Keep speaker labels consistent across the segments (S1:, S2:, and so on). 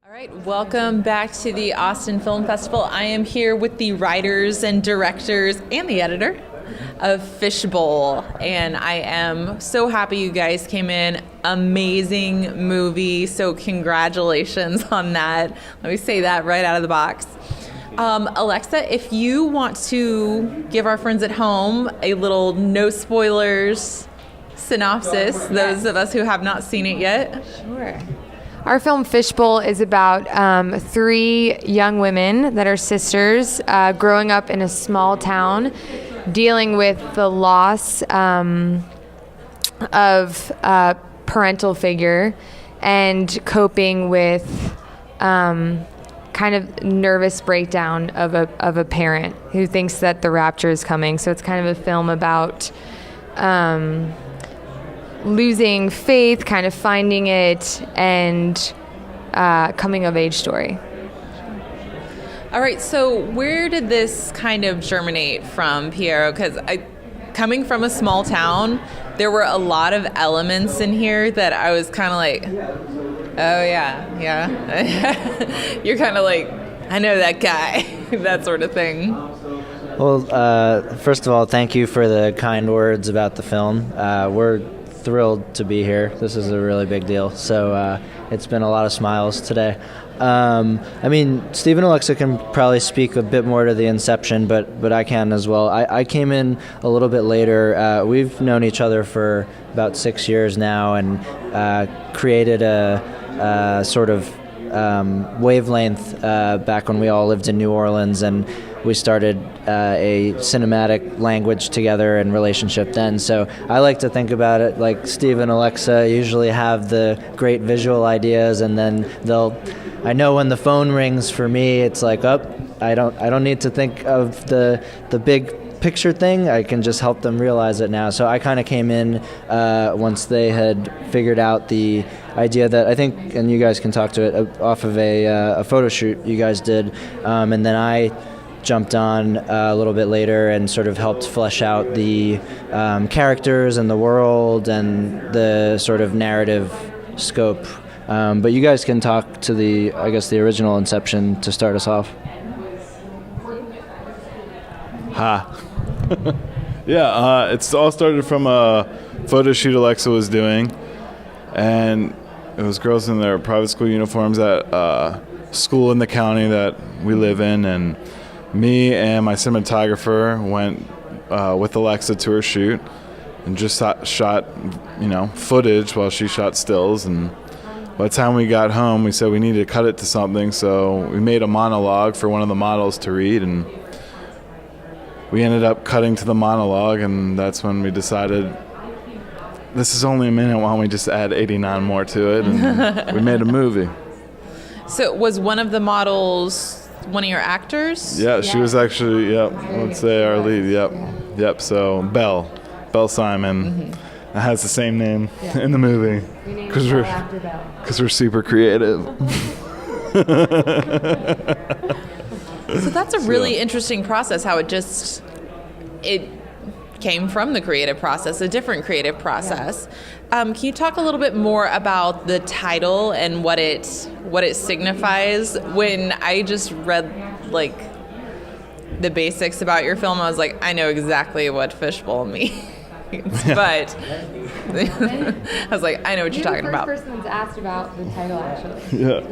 S1: All right, welcome back to the Austin Film Festival. I am here with the writers and directors and the editor of FISHBOWL, and I am so happy you guys came in. Amazing movie, so congratulations on that. Let me say that right out of the box. Alexa, if you want to give our friends at home a little no spoilers synopsis, those of us who have not seen it yet.
S2: Sure. Our film FISHBOWL is about three young women that are sisters growing up in a small town, dealing with the loss of a parental figure and coping with kind of nervous breakdown of a parent who thinks that the rapture is coming. So it's kind of a film about losing faith, kind of finding it, and coming of age story.
S1: All right, so where did this kind of germinate from, Piero? Because coming from a small town, there were a lot of elements in here that I was kind of like, oh yeah. You're kind of like, I know that guy, that sort of thing.
S3: Well, first of all, thank you for the kind words about the film. We're thrilled to be here. This is a really big deal. So it's been a lot of smiles today. I mean, Steve and Alexa can probably speak a bit more to the inception, but I can as well. I came in a little bit later. We've known each other for about 6 years now and created a sort of wavelength back when we all lived in New Orleans, and we started a cinematic language together and relationship then. So I like to think about it like Steve and Alexa usually have the great visual ideas, and then I know when the phone rings for me, it's like, I don't need to think of the big picture thing. I can just help them realize it now. So I kind of came in once they had figured out the idea that I think, and you guys can talk to it, off of a photo shoot you guys did, and then I jumped on a little bit later and sort of helped flesh out the characters and the world and the sort of narrative scope. But you guys can talk to the original inception to start us off.
S4: Yeah, it's all started from a photo shoot Alexa was doing, and it was girls in their private school uniforms at a school in the county that we live in, and me and my cinematographer went with Alexa to her shoot and just shot footage while she shot stills. And by the time we got home, we said we needed to cut it to something, so we made a monologue for one of the models to read, and we ended up cutting to the monologue, and that's when we decided, this is only a minute, why don't we just add 89 more to it, and we made a movie. So
S1: was one of the models one of your actors?
S4: Yeah, she was actually, let's say our lead, yep, so Belle Simon, has the same name in the movie, because we're super creative.
S1: So that's a really interesting process, how it came from the creative process, a different creative process. Can you talk a little bit more about the title and what it signifies? When I just read like the basics about your film, I was like, I know exactly what fishbowl means. But I was like, I know what you're talking about.
S2: You're the first person that's asked about the title, actually.
S4: Yeah.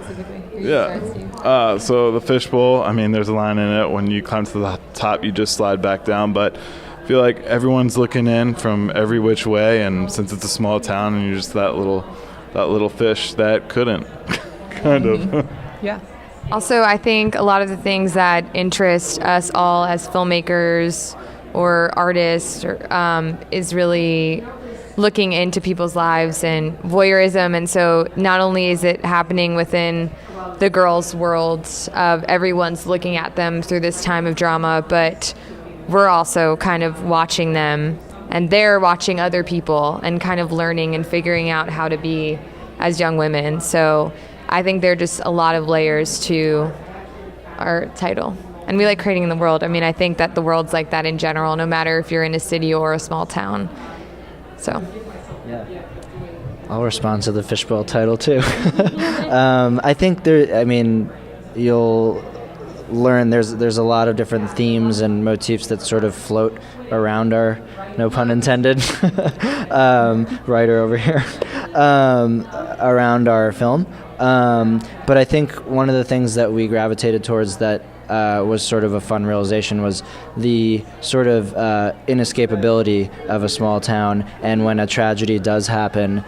S2: Specifically.
S4: So the fishbowl, I mean, there's a line in it, when you climb to the top, you just slide back down. But I feel like everyone's looking in from every which way, and since it's a small town and you're just that little fish that couldn't, kind of.
S1: Yeah.
S2: Also, I think a lot of the things that interest us all as filmmakers or artists is really looking into people's lives and voyeurism. And so not only is it happening within the girls' worlds of everyone's looking at them through this time of drama, but we're also kind of watching them, and they're watching other people and kind of learning and figuring out how to be as young women. So I think there are just a lot of layers to our title. And we like creating the world. I mean, I think that the world's like that in general, no matter if you're in a city or a small town. So.
S3: Yeah. I'll respond to the Fishbowl title too. I think you'll learn there's a lot of different themes and motifs that sort of float around our, no pun intended, writer over here, around our film. But I think one of the things that we gravitated towards that was sort of a fun realization was the sort of inescapability of a small town, and when a tragedy does happen,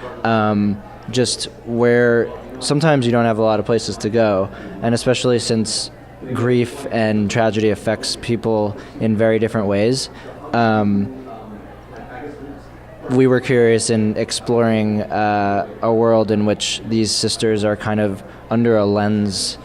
S3: just where sometimes you don't have a lot of places to go, and especially since grief and tragedy affects people in very different ways. We were curious in exploring a world in which these sisters are kind of under a lens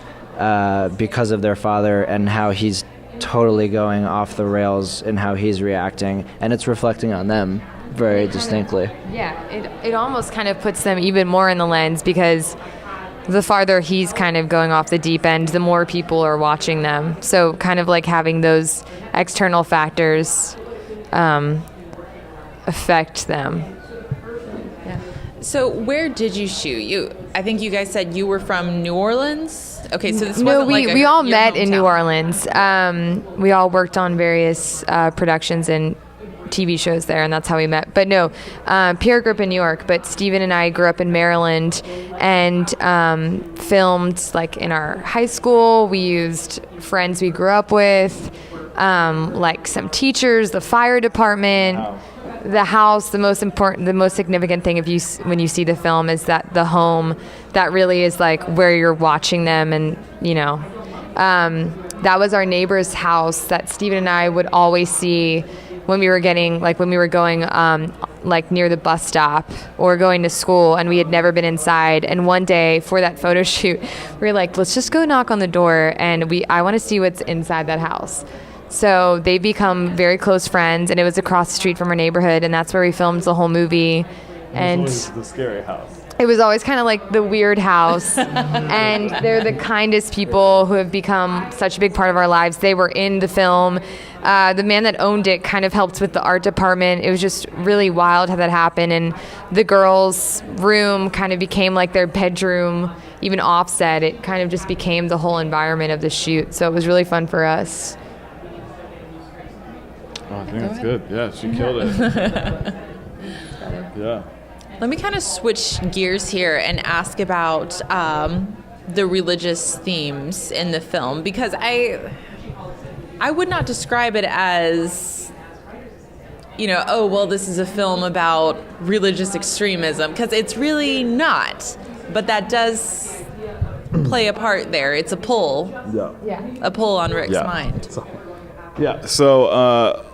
S3: because of their father, and how he's totally going off the rails and how he's reacting, and it's reflecting on them very distinctly.
S2: Yeah, it almost kind of puts them even more in the lens, because the farther he's kind of going off the deep end, the more people are watching them. So kind of like having those external factors affect them. Yeah.
S1: So where did you shoot? I think you guys said you were from New Orleans. Okay, so this
S2: no,
S1: wasn't like
S2: we all
S1: your
S2: met in
S1: hometown.
S2: New Orleans. We all worked on various productions and TV shows there, and that's how we met. But no, Pierre grew up in New York, but Steven and I grew up in Maryland and filmed like in our high school. We used friends we grew up with, like some teachers, the fire department. Wow. The house. The most significant thing when you see the film is that the home, that really is like where you're watching them, and that was our neighbor's house that Steven and I would always see when we were going like near the bus stop or going to school, and we had never been inside. And one day for that photo shoot, we were like, let's just go knock on the door, and I want to see what's inside that house. So they become very close friends, and it was across the street from our neighborhood, and that's where we filmed the whole movie. And
S4: it was the scary house.
S2: It was always kind of like the weird house, and they're the kindest people who have become such a big part of our lives. They were in the film. The man that owned it kind of helped with the art department. It was just really wild how that happened, and the girls' room kind of became like their bedroom, even offset. It kind of just became the whole environment of the shoot, so it was really fun for us.
S4: Oh, I think that's good. Yeah, she killed it. Yeah.
S1: Let me kind of switch gears here and ask about the religious themes in the film, because I would not describe it as, oh, well, this is a film about religious extremism, because it's really not. But that does play a part there. It's a pull.
S4: Yeah.
S1: A pull on Rick's mind.
S4: Yeah. So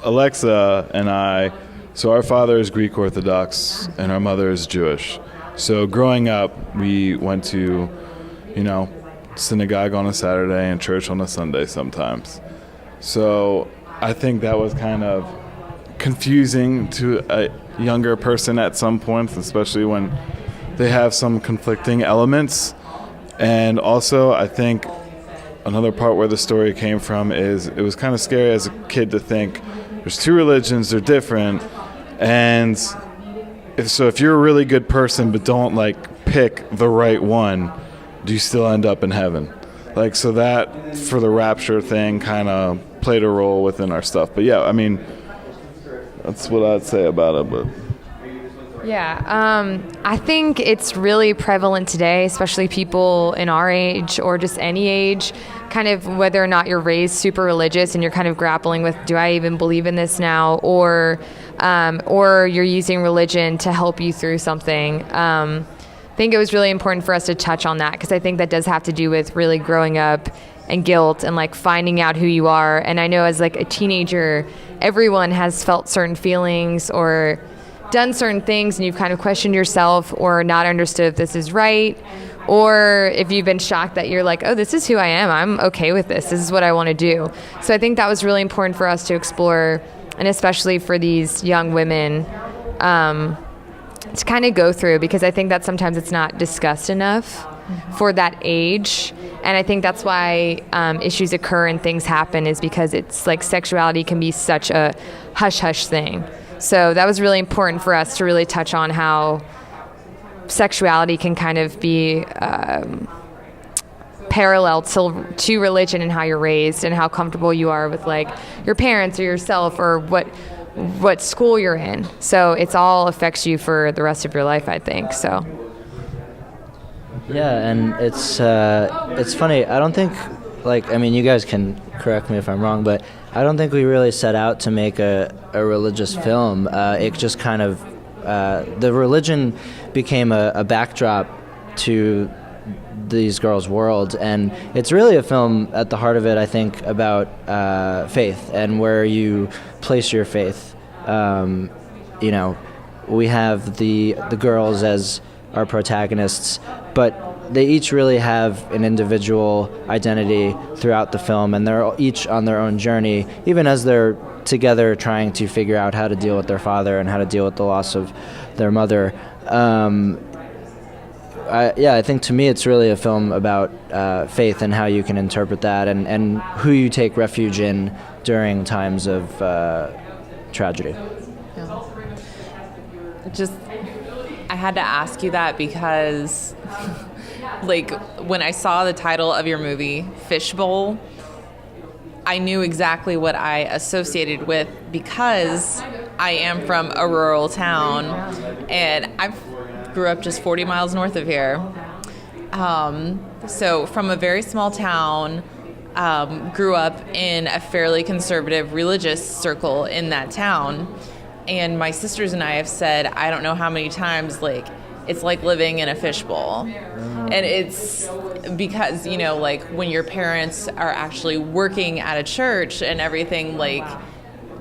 S4: Alexa and I, so our father is Greek Orthodox and our mother is Jewish. So growing up, we went to, synagogue on a Saturday and church on a Sunday sometimes. So I think that was kind of confusing to a younger person at some points, especially when they have some conflicting elements. And also, I think another part where the story came from is it was kind of scary as a kid to think there's two religions, they're different, and if you're a really good person but don't pick the right one, do you still end up in heaven? So that for the rapture thing kind of played a role within our stuff. But yeah, I mean, that's what I'd say about it. But
S2: yeah, I think it's really prevalent today, especially people in our age or just any age, kind of whether or not you're raised super religious and you're kind of grappling with, do I even believe in this now? Or you're using religion to help you through something. I think it was really important for us to touch on that, because I think that does have to do with really growing up and guilt and finding out who you are. And I know as a teenager, everyone has felt certain feelings or done certain things, and you've kind of questioned yourself or not understood if this is right, or if you've been shocked that you're oh, this is who I am, I'm okay with this is what I want to do. So I think that was really important for us to explore, and especially for these young women to kind of go through, because I think that sometimes it's not discussed enough for that age. And I think that's why issues occur and things happen, is because it's sexuality can be such a hush-hush thing. So that was really important for us to really touch on how sexuality can kind of be parallel to religion and how you're raised and how comfortable you are with like your parents or yourself or what school you're in. So it's all affects you for the rest of your life, I think. So.
S3: Yeah, and it's funny. I don't think, like, I mean, you guys can correct me if I'm wrong, but I don't think we really set out to make a religious film. It just kind of, the religion became a backdrop to these girls' worlds, and it's really a film at the heart of it, I think, about faith and where you place your faith. You know, we have the girls as our protagonists, but they each really have an individual identity throughout the film, and they're each on their own journey, even as they're together trying to figure out how to deal with their father and how to deal with the loss of their mother. I think to me it's really a film about faith and how you can interpret that, and who you take refuge in during times of tragedy.
S1: Yeah. I had to ask you that because, like, when I saw the title of your movie, Fishbowl, I knew exactly what I associated with because I am from a rural town, and I grew up just 40 miles north of here. So from a very small town, grew up in a fairly conservative religious circle in that town. And my sisters and I have said, I don't know how many times, like, it's like living in a fishbowl. And it's because, you know, like, when your parents are actually working at a church and everything, like,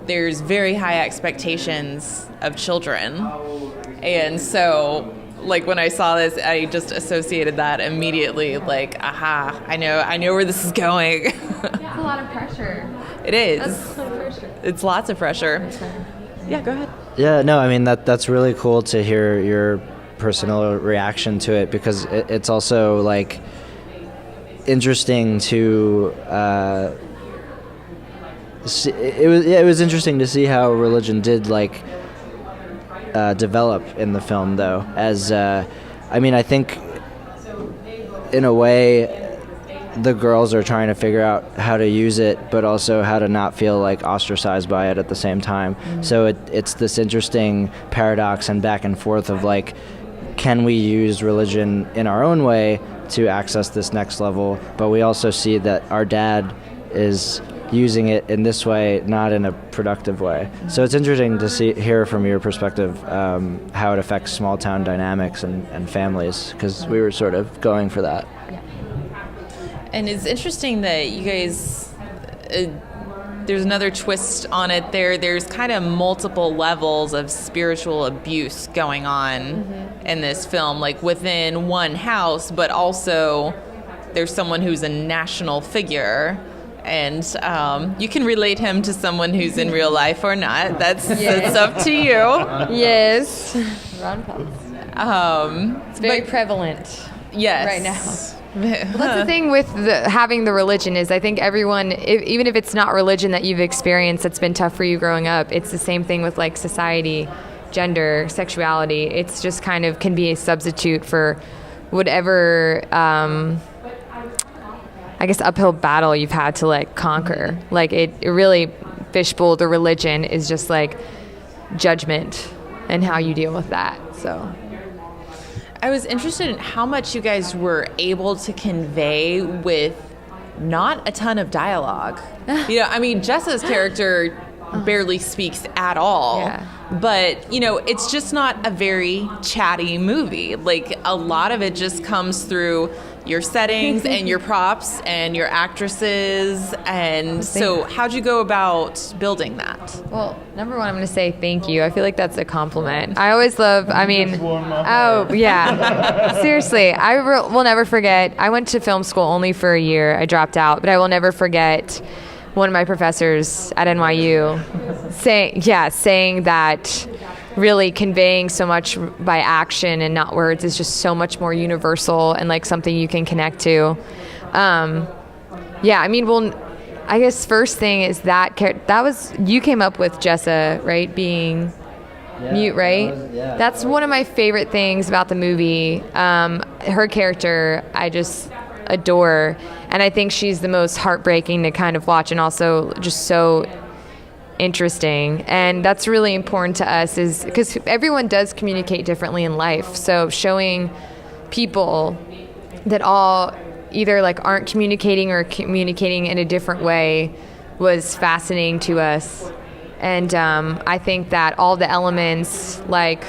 S1: there's very high expectations of children. And so, like, when I saw this, I just associated that immediately, like, aha, I know where this is going.
S2: It's a lot of pressure.
S1: It is.
S2: That's a lot of pressure.
S1: It's lots of pressure. Yeah, go ahead.
S3: Yeah, no, I mean, that's really cool to hear your personal reaction to it, because it's also, like, interesting to see, it was interesting to see how religion did, like, develop in the film, though, as I mean, I think in a way the girls are trying to figure out how to use it, but also how to not feel like ostracized by it at the same time. Mm-hmm. So it's this interesting paradox and back and forth of, like, can we use religion in our own way to access this next level, but we also see that our dad is using it in this way, not in a productive way. Mm-hmm. So it's interesting to hear from your perspective how it affects small town dynamics and families, because we were sort of going for that.
S2: Yeah.
S1: And it's interesting that you guys, there's another twist on it there. There's kind of multiple levels of spiritual abuse going on in this film, like within one house, but also there's someone who's a national figure. And you can relate him to someone who's in real life or not. That's up to you.
S2: Yes. Ron Peltz. It's very prevalent.
S1: Yes.
S2: Right now. Well, that's the thing with having the religion is I think everyone, even if it's not religion that you've experienced that's been tough for you growing up, it's the same thing with, like, society, gender, sexuality. It's just kind of can be a substitute for whatever, I guess, uphill battle you've had to, like, conquer. Like, it really, Fishbowl, the religion, is just, like, judgment and how you deal with that, so...
S1: I was interested in how much you guys were able to convey with not a ton of dialogue. You know, I mean, Jessa's character barely speaks at all.
S2: Yeah.
S1: But, you know, it's just not a very chatty movie. Like, a lot of it just comes through your settings and your props and your actresses. And so how'd you go about building that?
S2: Well, number one, I'm going to say thank you. I feel like that's a compliment. I always love, I mean, oh, yeah. Seriously, I will never forget. I went to film school only for a year. I dropped out, but I will never forget one of my professors at NYU saying that really conveying so much by action and not words is just so much more universal and, like, something you can connect to. I mean, well, I guess first thing is that was, you came up with Jessa, right, being mute, right?
S3: Yeah.
S2: That's one of my favorite things about the movie. Her character, I just adore, and I think she's the most heartbreaking to kind of watch, and also just so interesting. And that's really important to us, is because everyone does communicate differently in life. So showing people that all either like aren't communicating or communicating in a different way was fascinating to us. And I think that all the elements like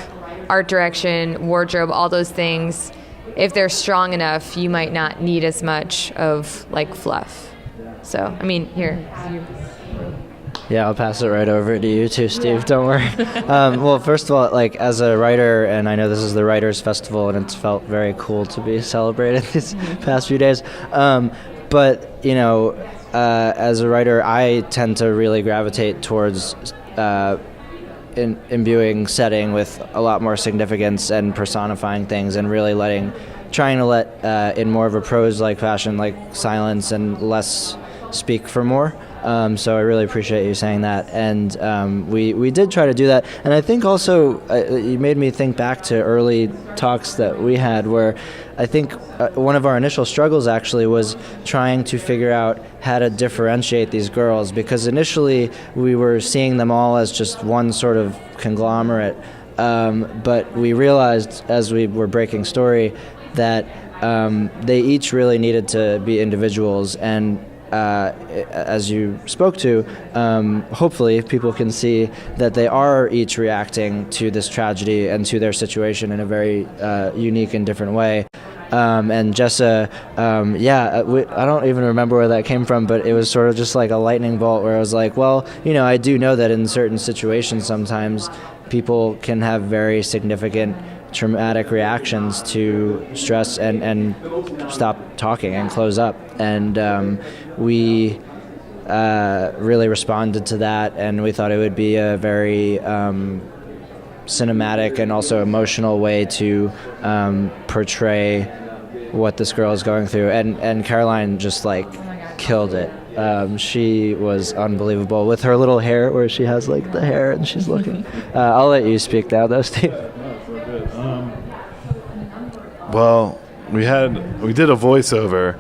S2: art direction, wardrobe, all those things, if they're strong enough, you might not need as much of like fluff. So, I mean, here.
S3: Yeah, I'll pass it right over to you too, Steve. Don't worry. Well, first of all, like as a writer, and I know this is the Writers' Festival, and it's felt very cool to be celebrated these past few days. But you know, as a writer, I tend to really gravitate towards imbuing setting with a lot more significance and personifying things, and really trying to let in more of a prose-like fashion, like silence and less speak for more. So I really appreciate you saying that, and we did try to do that. And I think also you made me think back to early talks that we had, where I think one of our initial struggles actually was trying to figure out how to differentiate these girls, because initially we were seeing them all as just one sort of conglomerate, but we realized as we were breaking story that they each really needed to be individuals. And as you spoke to, hopefully people can see that they are each reacting to this tragedy and to their situation in a very unique and different way. And Jessa, I don't even remember where that came from, but it was sort of just like a lightning bolt where I was like, well, you know, I do know that in certain situations sometimes people can have very significant traumatic reactions to stress and stop talking and close up. And we really responded to that, and we thought it would be a very cinematic and also emotional way to portray what this girl is going through. And Caroline just like killed it. She was unbelievable with her little hair, where she has like the hair and she's looking. I'll let you speak now though, Steve.
S4: Well, we did a voiceover,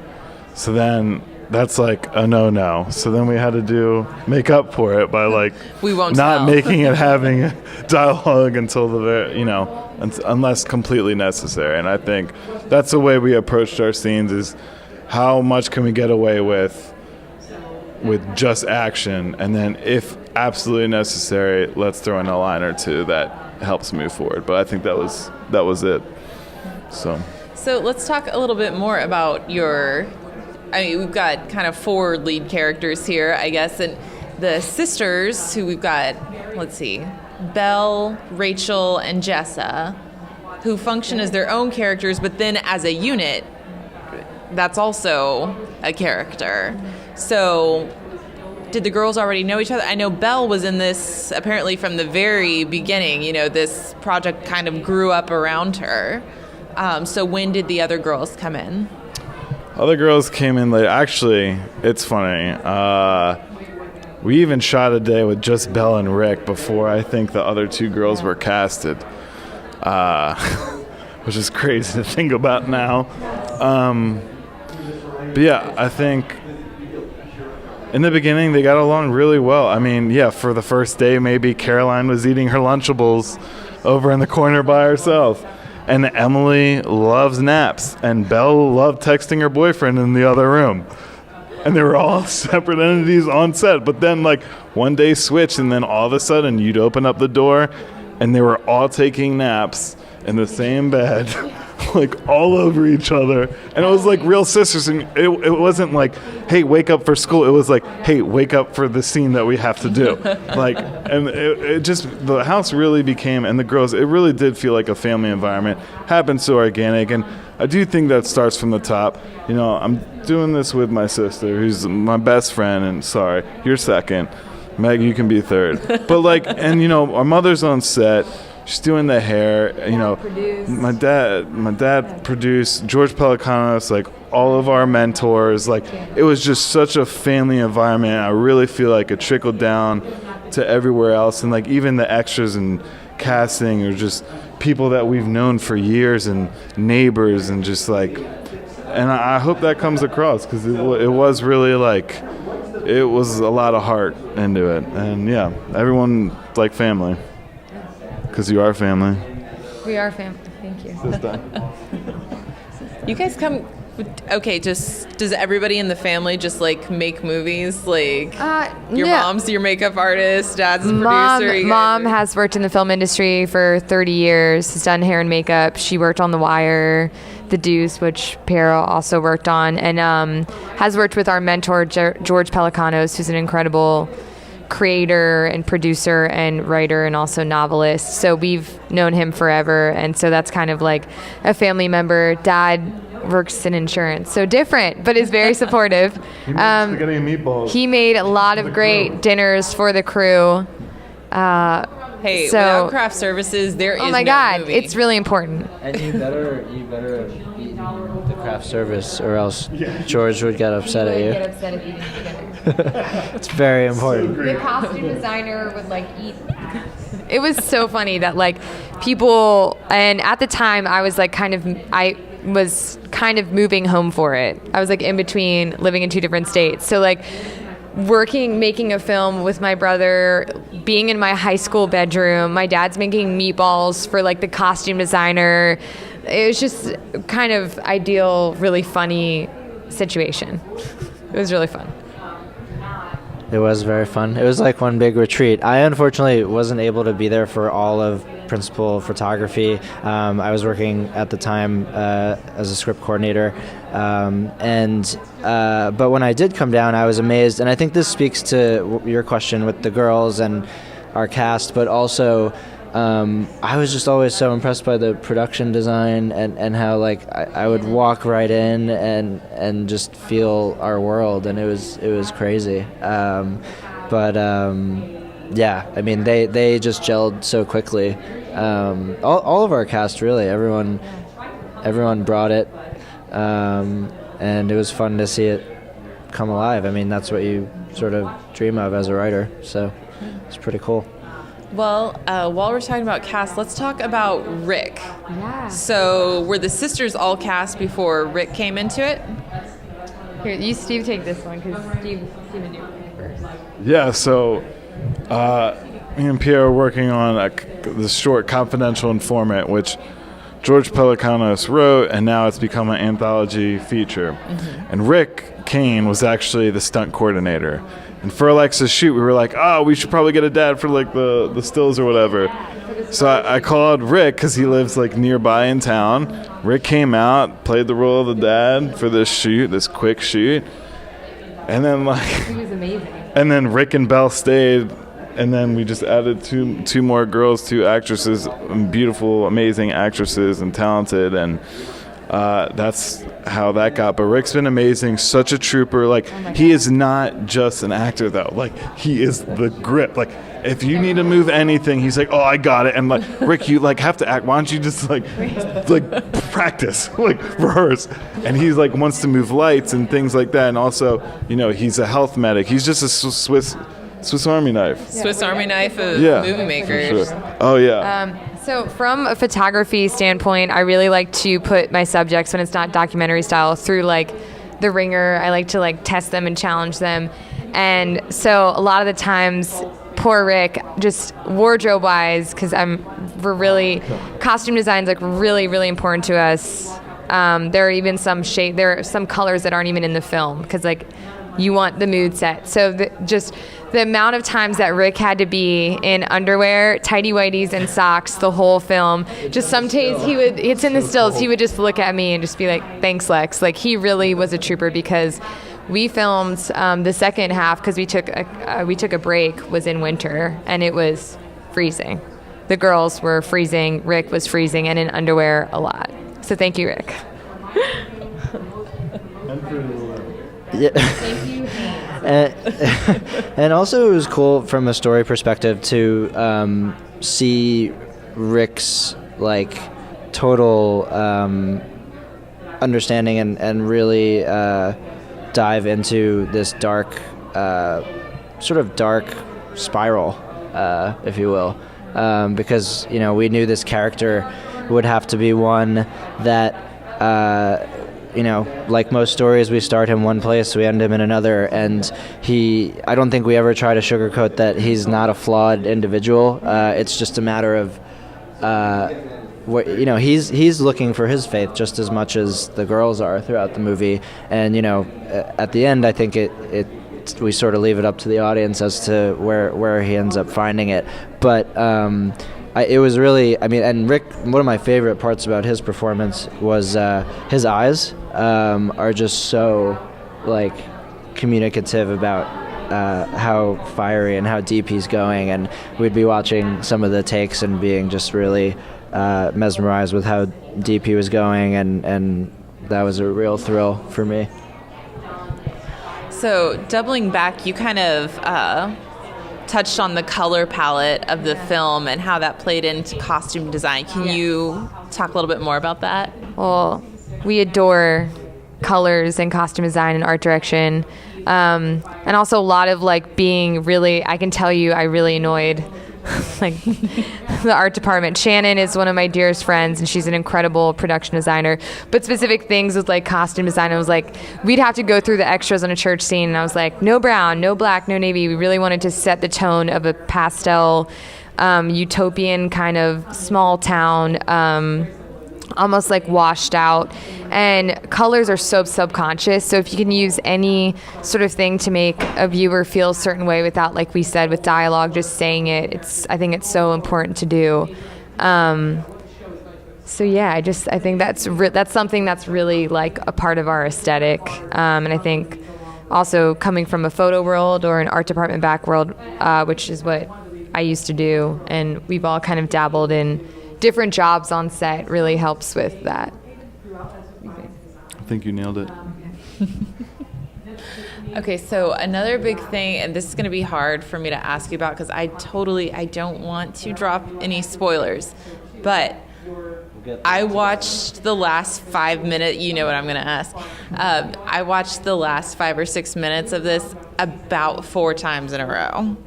S4: so then that's like a no. So then we had to make up for it by like
S1: We won't
S4: not
S1: tell.
S4: making it having dialogue until the very, unless completely necessary. And I think that's the way we approached our scenes, is how much can we get away with just action, and then if absolutely necessary, let's throw in a line or two that helps move forward. But I think that was it. So
S1: let's talk a little bit more about we've got kind of 4 lead characters here, I guess, and the sisters, who we've got, let's see, Belle, Rachel, and Jessa, who function as their own characters, but then as a unit, that's also a character. So did the girls already know each other? I know Belle was in this apparently from the very beginning. You know, this project kind of grew up around her. So when did the other girls come in?
S4: Other girls came in late. Actually, it's funny. We even shot a day with just Belle and Rick before I think the other 2 girls were casted, which is crazy to think about now. But yeah, I think in the beginning they got along really well. I mean, yeah, for the first day, maybe Caroline was eating her Lunchables over in the corner by herself. And Emily loves naps, and Belle loved texting her boyfriend in the other room. And they were all separate entities on set. But then, like, one day switched, and then all of a sudden you'd open up the door, and they were all taking naps in the same bed, like, all over each other. And it was like real sisters. And it wasn't like, hey, wake up for school. It was like, hey, wake up for the scene that we have to do. Like, and it just, the house really became, and the girls, it really did feel like a family environment. Happened so organic. And I do think that starts from the top. You know, I'm doing this with my sister, who's my best friend, and sorry, you're second. Meg, you can be third. But like, and you know, our mother's on set. She's doing the hair. You know, my dad produced, George Pelicanos, like all of our mentors. Like, it was just such a family environment. I really feel like it trickled down to everywhere else, and like even the extras and casting are just people that we've known for years and neighbors and just like, and I hope that comes across because it was really like, it was a lot of heart into it. And yeah, everyone like family because you are family.
S2: We are family. Thank you.
S1: You guys come. Okay, just does everybody in the family just like make movies? Like your mom's your makeup artist, dad's a producer.
S2: Mom has worked in the film industry for 30 years, has done hair and makeup. She worked on The Wire, The Deuce, which Piero also worked on, and has worked with our mentor, George Pelicanos, who's an incredible creator and producer and writer and also novelist. So we've known him forever, and so that's kind of like a family member. Dad works in insurance, so different, but is very supportive.
S4: He made spaghetti and meatballs.
S2: He made a lot of great dinners for the crew.
S1: Hey,
S2: so,
S1: without craft services, there is
S2: oh my
S1: no
S2: God,
S1: movie.
S2: it's really important.
S3: And you better have eaten the craft service, or else George would get upset at you.
S2: Get upset at eating together.
S3: It's very important.
S2: The costume designer would like eat. It was so funny that like people, and at the time I was kind of moving home for it. I was like in between living in two different states. So like making a film with my brother, being in my high school bedroom, my dad's making meatballs for like the costume designer. It was just kind of ideal, really funny situation. It was really fun.
S3: It was very fun. It was like one big retreat. I unfortunately wasn't able to be there for all of principal photography. I was working at the time as a script coordinator, but when I did come down, I was amazed. And I think this speaks to your question with the girls and our cast, but also I was just always so impressed by the production design and how like I would walk right in and just feel our world, and it was crazy. Yeah, I mean they just gelled so quickly. All of our cast, really, everyone brought it, and it was fun to see it come alive. I mean, that's what you sort of dream of as a writer, so it's pretty cool.
S1: Well, while we're talking about cast, let's talk about Rick.
S2: Yeah.
S1: So were the sisters all cast before Rick came into it?
S2: Here, you Steve take this one because Steve would do it first.
S4: Yeah, so me and Pierre are working on the short Confidential Informant, which George Pelicanos wrote, and now it's become an anthology feature. Mm-hmm. And Rick Kane was actually the stunt coordinator. And for Alexa's shoot, we were like, oh, we should probably get a dad for like the stills or whatever. So I called Rick because he lives like nearby in town. Rick came out, played the role of the dad for this quick shoot. And then like,
S2: He was amazing.
S4: And then Rick and Belle stayed, and then we just added two more girls, two actresses, beautiful, amazing actresses and talented, and that's how that got. But Rick's been amazing, such a trooper. Like, he is not just an actor though. Like, he is the grip. Like, if you need to move anything, he's like, oh, I got it. And like, Rick, you like have to act. Why don't you just like practice, like rehearse? And he's like wants to move lights and things like that. And also, you know, he's a health medic. He's just a Swiss Army knife.
S1: Swiss Army knife of movie makers.
S4: Sure. Oh yeah.
S2: So from a photography standpoint, I really like to put my subjects, when it's not documentary style, through like the ringer. I like to like test them and challenge them. And so a lot of the times, poor Rick, just wardrobe wise, because we're really, costume design's like really, really important to us. There are even there are some colors that aren't even in the film because like you want the mood set. So just the amount of times that Rick had to be in underwear, tighty whities, and socks the whole film. Just some days it's in the stills, he would just look at me and just be like, thanks, Lex. Like, he really was a trooper because we filmed the second half because we took a break, was in winter, and it was freezing. The girls were freezing, Rick was freezing, and in underwear a lot. So thank you, Rick.
S3: Yeah.
S2: Thank you.
S3: And also it was cool from a story perspective to see Rick's like total understanding and really dive into this dark sort of dark spiral, if you will, because we knew this character would have to be one that like most stories, we start him one place, we end him in another, and I don't think we ever try to sugarcoat that he's not a flawed individual. It's just a matter of he's looking for his faith just as much as the girls are throughout the movie, and at the end I think we sort of leave it up to the audience as to where he ends up finding it. But it was really, and Rick, one of my favorite parts about his performance was his eyes are just so like communicative about how fiery and how deep he's going, and we'd be watching some of the takes and being just really mesmerized with how deep he was going, and that was a real thrill for me.
S1: So doubling back, you kind of touched on the color palette of the film and how that played into costume design. Can you talk a little bit more about that?
S2: Well, we adore colors and costume design and art direction. And also a lot of like being really, I can tell you I really annoyed like the art department. Shannon is one of my dearest friends, and she's an incredible production designer. But specific things with like costume design, I was like, we'd have to go through the extras on a church scene, and I was like, no brown, no black, no navy. We really wanted to set the tone of a pastel, utopian kind of small town, almost like washed out. And colors are so subconscious, so if you can use any sort of thing to make a viewer feel a certain way without, like we said, with dialogue, just saying it, I think it's so important to do. So yeah, I think that's something that's really like a part of our aesthetic, and I think also coming from a photo world or an art department back world, which is what I used to do, and we've all kind of dabbled in different jobs on set, really helps with that.
S4: I think you nailed it.
S1: Okay, so another big thing, and this is going to be hard for me to ask you about because I don't want to drop any spoilers, but I watched the last 5 minutes. You know what I'm going to ask. I watched the last 5 or 6 minutes of this about 4 times in a row.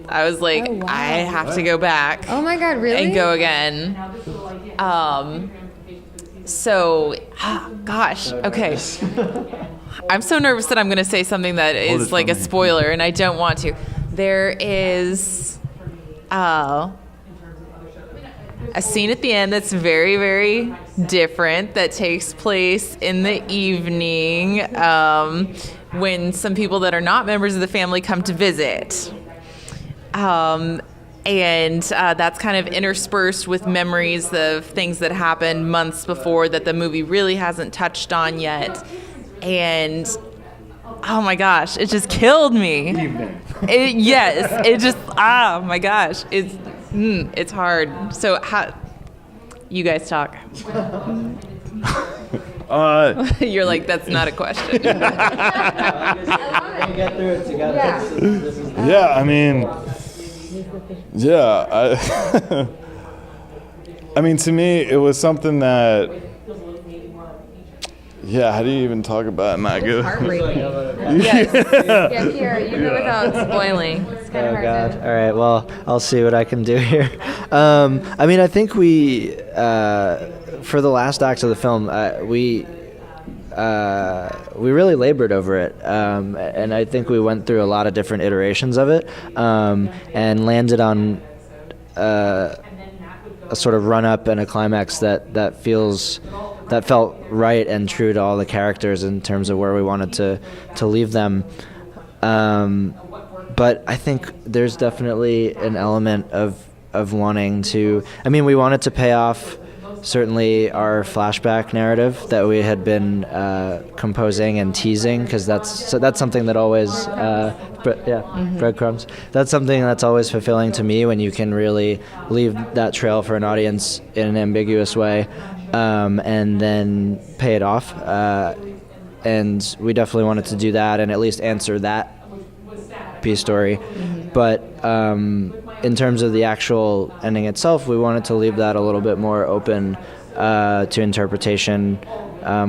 S1: I was like, oh, wow. I have to go back.
S2: Oh my God, really?
S1: And go again. Gosh, okay. I'm so nervous that I'm going to say something that is like a spoiler, and I don't want to. There is a scene at the end that's very, very different that takes place in the evening when some people that are not members of the family come to visit. And that's kind of interspersed with memories of things that happened months before that the movie really hasn't touched on yet. And oh my gosh, it just killed me. Oh my gosh, it's hard. So how you guys talk? You're like, that's not a question.
S3: We can get through it together.
S4: Yeah, I mean. Yeah, I mean, to me, it was something that, how do you even talk about it? Not good.
S2: Heartbreaking. Yeah, here, you know without spoiling. It's kind of hard.
S3: God. All right, well, I'll see what I can do here. I think we, for the last act of the film, we really labored over it, and I think we went through a lot of different iterations of it, and landed on a sort of run-up and a climax that felt right and true to all the characters in terms of where we wanted to leave them. But I think there's definitely an element of wanting to. We wanted to pay off certainly our flashback narrative that we had been composing and teasing, because that's something that always breadcrumbs. That's something that's always fulfilling to me, when you can really leave that trail for an audience in an ambiguous way, and then pay it off. And we definitely wanted to do that and at least answer that piece story. But in terms of the actual ending itself, we wanted to leave that a little bit more open to interpretation,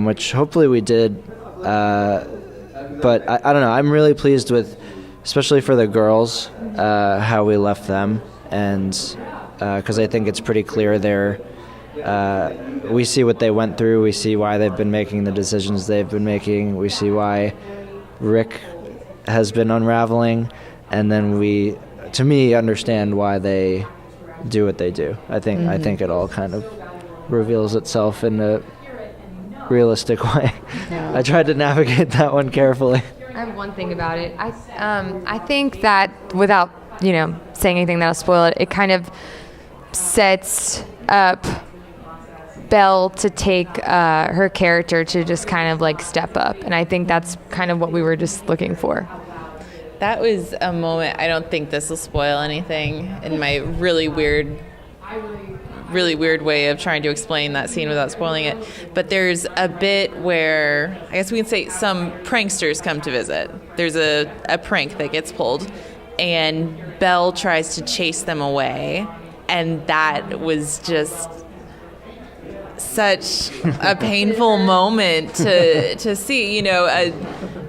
S3: which hopefully we did. But I don't know. I'm really pleased with, especially for the girls, how we left them. And because I think it's pretty clear there. We see what they went through. We see why they've been making the decisions they've been making. We see why Rick has been unraveling, and then we, to me, understand why they do what they do. I think it all kind of reveals itself in a realistic way.
S2: Yeah.
S3: I tried to navigate that one carefully.
S2: I have one thing about it. I think that without saying anything that'll spoil it, it kind of sets up Belle to take her character to just kind of like step up, and I think that's kind of what we were just looking for.
S1: That was a moment. I don't think this will spoil anything in my really weird way of trying to explain that scene without spoiling it. But there's a bit where I guess we can say some pranksters come to visit. There's a prank that gets pulled, and Belle tries to chase them away, and that was just such a painful moment to see,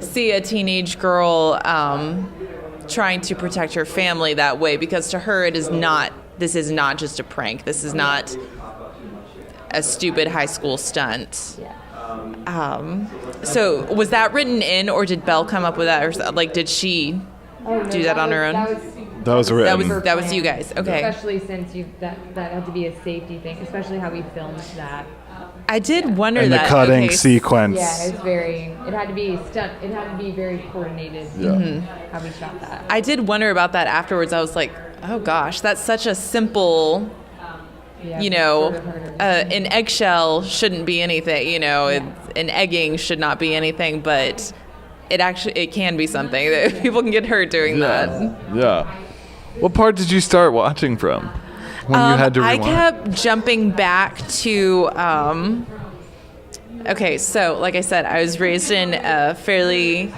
S1: see a teenage girl trying to protect her family that way, because to her this is not just a prank. This is not a stupid high school stunt. So was that written in, or did Belle come up with that, or like did she do that on her own?
S4: That was written.
S1: That was you guys. Okay.
S2: Especially since that had to be a safety thing, especially how we filmed that.
S1: I did wonder
S4: in
S1: that.
S4: the cutting sequence.
S2: Yeah, it had to be very coordinated.
S4: Yeah.
S2: How we shot that.
S1: I did wonder about that afterwards. I was like, oh gosh, that's such a simple, an eggshell shouldn't be anything, an egging should not be anything, but it can be something that people can get hurt doing that.
S4: Yeah. What part did you start watching from when you had to rewind?
S1: I kept jumping back to, okay, so like I said, I was raised in a fairly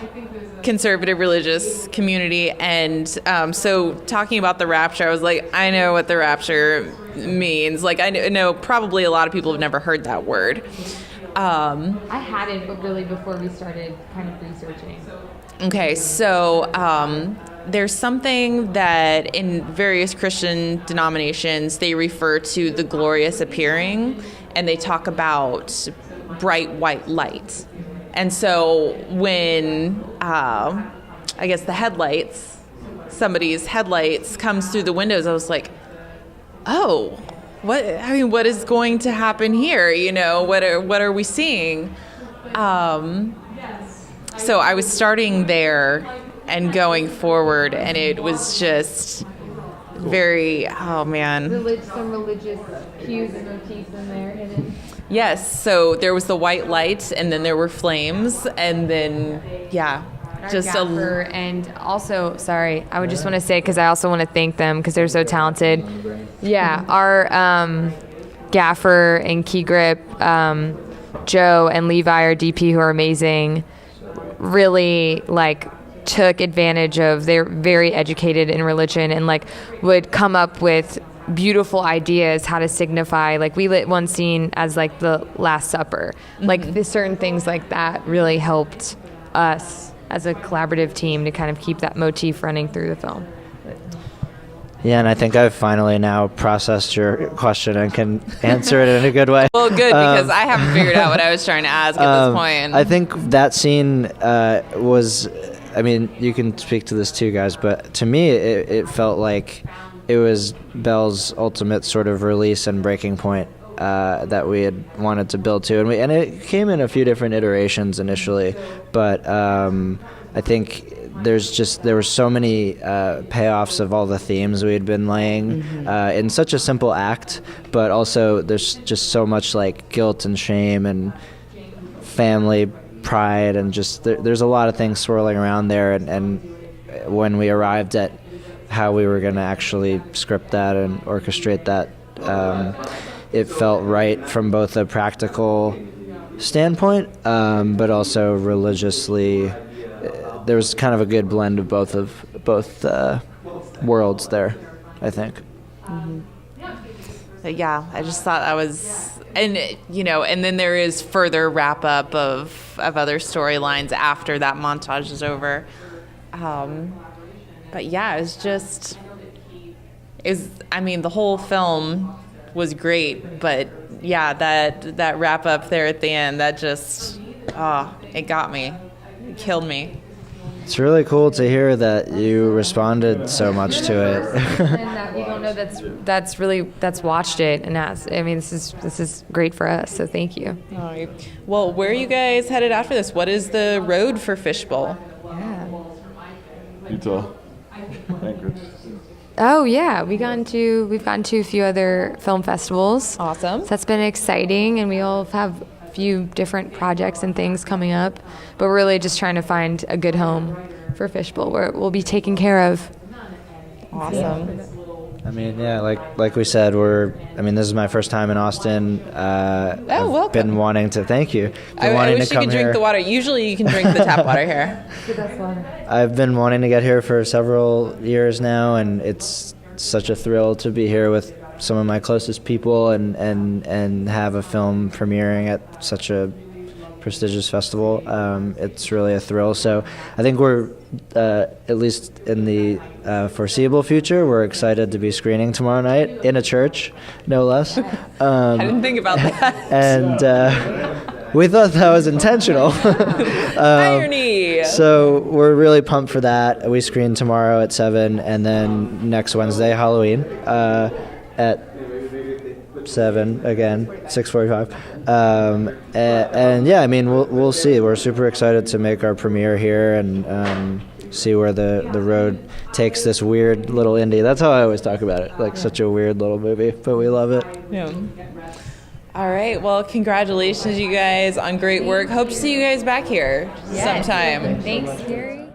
S1: conservative religious community, and so talking about the rapture, I was like, I know what the rapture means. Like, I know probably a lot of people have never heard that word.
S2: I hadn't, but really before we started kind of researching.
S1: Okay, so there's something that in various Christian denominations, they refer to the glorious appearing, and they talk about bright white light. And so when, I guess somebody's headlights comes through the windows, I was like, oh, what is going to happen here? What are we seeing? So I was starting there and going forward, and it was just very, oh man.
S2: Some religious cues and motifs in there hidden.
S1: Yes, so there was the white light, and then there were flames, and then,
S2: and also, sorry, I would just want to say, because I also want to thank them because they're so talented. Yeah, our gaffer and key grip, Joe and Levi, our DP, who are amazing, really took advantage of, they're very educated in religion, and would come up with beautiful ideas how to signify, we lit one scene as the Last Supper. The certain things like that really helped us as a collaborative team to kind of keep that motif running through the film.
S3: Yeah, and I think I've finally now processed your question and can answer it in a good way.
S1: Well, good, because I haven't figured out what I was trying to ask at this point.
S3: I think that scene was, you can speak to this too, guys, but to me it felt like it was Belle's ultimate sort of release and breaking point that we had wanted to build to, and it came in a few different iterations initially, but I think there were so many payoffs of all the themes we had been laying in such a simple act, but also there's just so much guilt and shame and family pride, and just there's a lot of things swirling around there, and when we arrived at how we were going to actually script that and orchestrate that, it felt right from both a practical standpoint, but also religiously. There was kind of a good blend of both worlds there, I think.
S1: Mm-hmm. Yeah, I just thought that was, and then there is further wrap up of other storylines after that montage is over. But yeah, it was just I mean, the whole film was great, but yeah, that wrap up there at the end, that just, it got me. It killed me.
S3: It's really cool to hear that you responded so much to it.
S2: And that people know that's watched it and this is great for us. So thank you.
S1: All right. Well, where are you guys headed after this? What is the road for Fishbowl?
S2: Yeah.
S4: Utah. Anchorage.
S2: Oh yeah, we've gotten to a few other film festivals.
S1: Awesome.
S2: So that's been exciting, and we all have a few different projects and things coming up. But we're really just trying to find a good home for Fishbowl where we'll be taken care of.
S1: Awesome.
S3: I mean, yeah, like we said, this is my first time in Austin. I've
S1: welcome.
S3: been wanting to, thank you.
S1: I wish you could drink the water. Usually you can drink the tap water here.
S2: The best water.
S3: I've been wanting to get here for several years now, and it's such a thrill to be here with some of my closest people and have a film premiering at such a prestigious festival. It's really a thrill. So I think we're, at least in the foreseeable future, we're excited to be screening tomorrow night in a church, no less.
S1: I didn't think about that.
S3: And we thought that was intentional.
S1: Irony.
S3: So we're really pumped for that. We screen tomorrow at 7, and then next Wednesday, Halloween, at 7 again, 6:45. And yeah, I mean, we'll see. We're super excited to make our premiere here and see where the road takes this weird little indie. That's how I always talk about it, like such a weird little movie, but we love it.
S1: Yeah. All right. Well, congratulations, you guys, on great work. Hope to see you guys back here sometime.
S2: Thanks, Carrie.